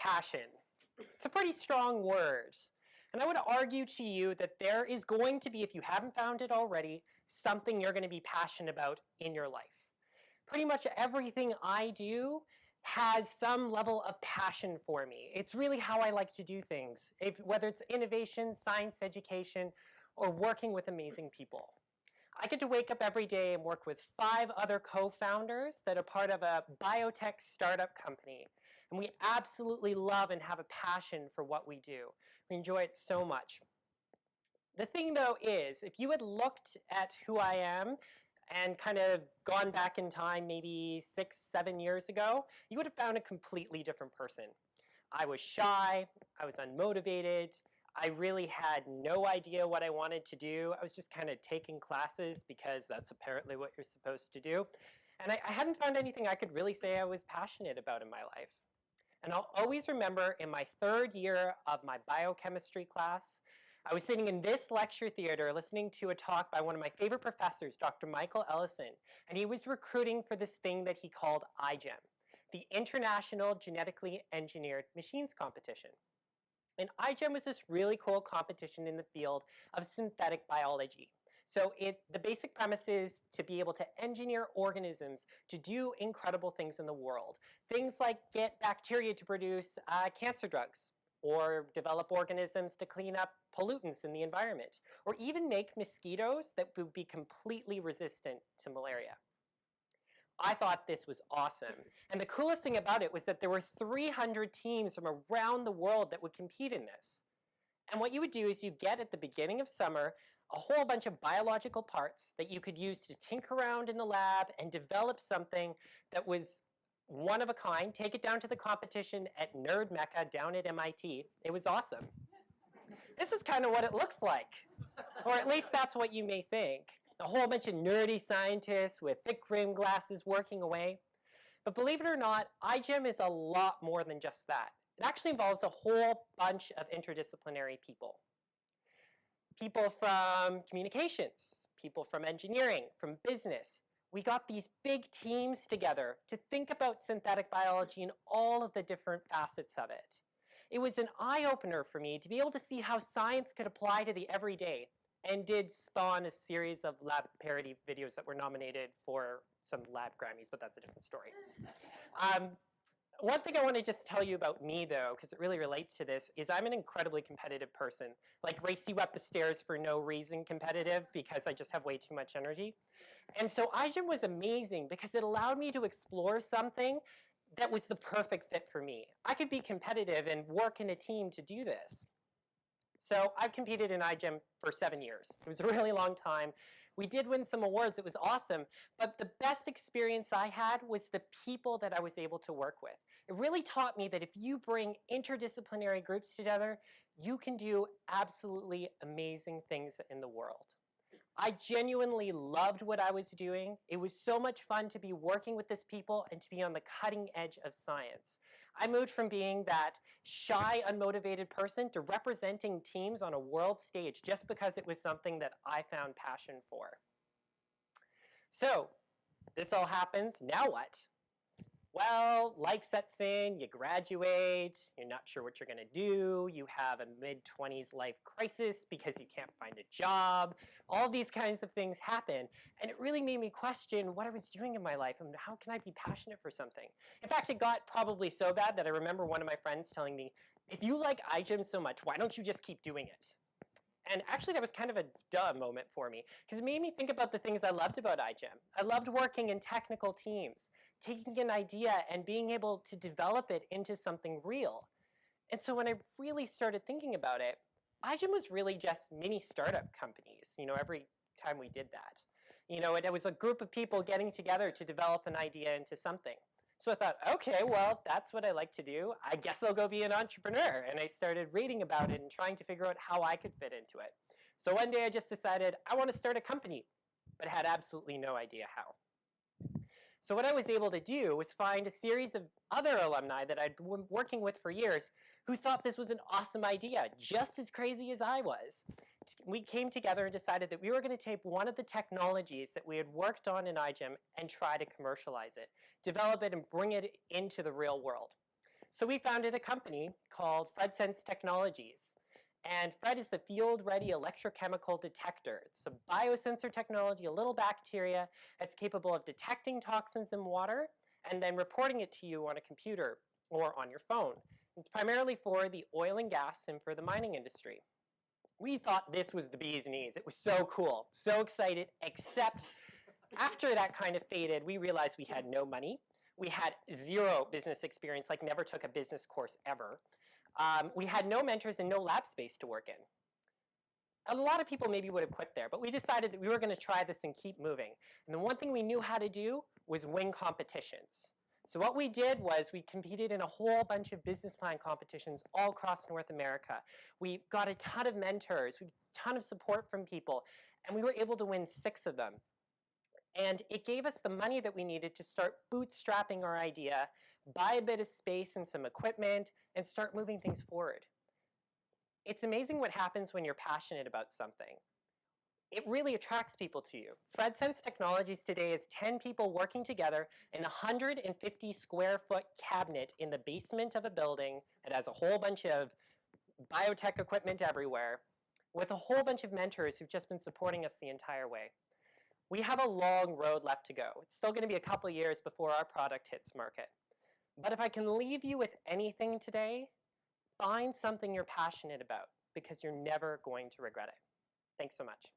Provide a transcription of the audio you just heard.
Passion. It's a pretty strong word. And I would argue to you that there is going to be, if you haven't found it already, something you're going to be passionate about in your life. Pretty much everything I do has some level of passion for me. It's really how I like to do things, whether it's innovation, science education, or working with amazing people. I get to wake up every day and work with 5 other co-founders that are part of a biotech startup company. And we absolutely love and have a passion for what we do. We enjoy it so much. The thing, though, is if you had looked at who I am and kind of gone back in time maybe 6, 7 years ago, you would have found a completely different person. I was shy, I was unmotivated, I really had no idea what I wanted to do. I was just kind of taking classes because that's apparently what you're supposed to do. And I hadn't found anything I could really say I was passionate about in my life. And I'll always remember in my 3rd year of my biochemistry class, I was sitting in this lecture theater listening to a talk by one of my favorite professors, Dr. Michael Ellison, and he was recruiting for this thing that he called iGEM, the International Genetically Engineered Machines Competition. And iGEM was this really cool competition in the field of synthetic biology. So the basic premise is to be able to engineer organisms to do incredible things in the world. Things like get bacteria to produce cancer drugs, or develop organisms to clean up pollutants in the environment, or even make mosquitoes that would be completely resistant to malaria. I thought this was awesome. And the coolest thing about it was that there were 300 teams from around the world that would compete in this. And what you would do is you get at the beginning of summer a whole bunch of biological parts that you could use to tinker around in the lab and develop something that was one of a kind, take it down to the competition at Nerd Mecca down at MIT. It was awesome. This is kind of what it looks like, or at least that's what you may think. A whole bunch of nerdy scientists with thick rimmed glasses working away. But believe it or not, iGEM is a lot more than just that. It actually involves a whole bunch of interdisciplinary people. People from communications, people from engineering, from business. We got these big teams together to think about synthetic biology and all of the different facets of it. It was an eye-opener for me to be able to see how science could apply to the everyday, and did spawn a series of lab parody videos that were nominated for some lab Grammys, but that's a different story. One thing I want to just tell you about me, though, because it really relates to this, is I'm an incredibly competitive person. Like race you up the stairs for no reason competitive, because I just have way too much energy. And so iGEM was amazing because it allowed me to explore something that was the perfect fit for me. I could be competitive and work in a team to do this. So I've competed in iGEM for 7 years. It was a really long time. We did win some awards. It was awesome. But the best experience I had was the people that I was able to work with. It really taught me that if you bring interdisciplinary groups together, you can do absolutely amazing things in the world. I genuinely loved what I was doing. It was so much fun to be working with these people and to be on the cutting edge of science. I moved from being that shy, unmotivated person to representing teams on a world stage just because it was something that I found passion for. So, this all happens. Now what? Well, life sets in, you graduate, you're not sure what you're going to do, you have a mid-20s life crisis because you can't find a job. All these kinds of things happen, and it really made me question what I was doing in my life and how can I be passionate for something. In fact, it got probably so bad that I remember one of my friends telling me, if you like iGEM so much, why don't you just keep doing it? And actually, that was kind of a duh moment for me, because it made me think about the things I loved about iGEM. I loved working in technical teams, taking an idea and being able to develop it into something real. And so when I really started thinking about it, iGEM was really just mini startup companies, every time we did that. It was a group of people getting together to develop an idea into something. So I thought, okay, well, that's what I like to do. I guess I'll go be an entrepreneur. And I started reading about it and trying to figure out how I could fit into it. So one day I just decided I want to start a company, but had absolutely no idea how. So what I was able to do was find a series of other alumni that I'd been working with for years who thought this was an awesome idea, just as crazy as I was. We came together and decided that we were going to take one of the technologies that we had worked on in iGEM and try to commercialize it, develop it, and bring it into the real world. So we founded a company called Fred Sense Technologies. And Fred is the field-ready electrochemical detector. It's a biosensor technology, a little bacteria that's capable of detecting toxins in water and then reporting it to you on a computer or on your phone. It's primarily for the oil and gas and for the mining industry. We thought this was the bee's knees. It was so cool, so excited, except after that kind of faded, we realized we had no money. We had zero business experience, like never took a business course ever. We had no mentors and no lab space to work in. A lot of people maybe would have quit there, but we decided that we were going to try this and keep moving. And the one thing we knew how to do was win competitions. So what we did was we competed in a whole bunch of business plan competitions all across North America. We got a ton of mentors, a ton of support from people, and we were able to win 6 of them. And it gave us the money that we needed to start bootstrapping our idea, buy a bit of space and some equipment, and start moving things forward. It's amazing what happens when you're passionate about something. It really attracts people to you. Fred Sense Technologies today is 10 people working together in a 150 square foot cabinet in the basement of a building that has a whole bunch of biotech equipment everywhere, with a whole bunch of mentors who've just been supporting us the entire way. We have a long road left to go. It's still going to be a couple years before our product hits market. But if I can leave you with anything today, find something you're passionate about because you're never going to regret it. Thanks so much.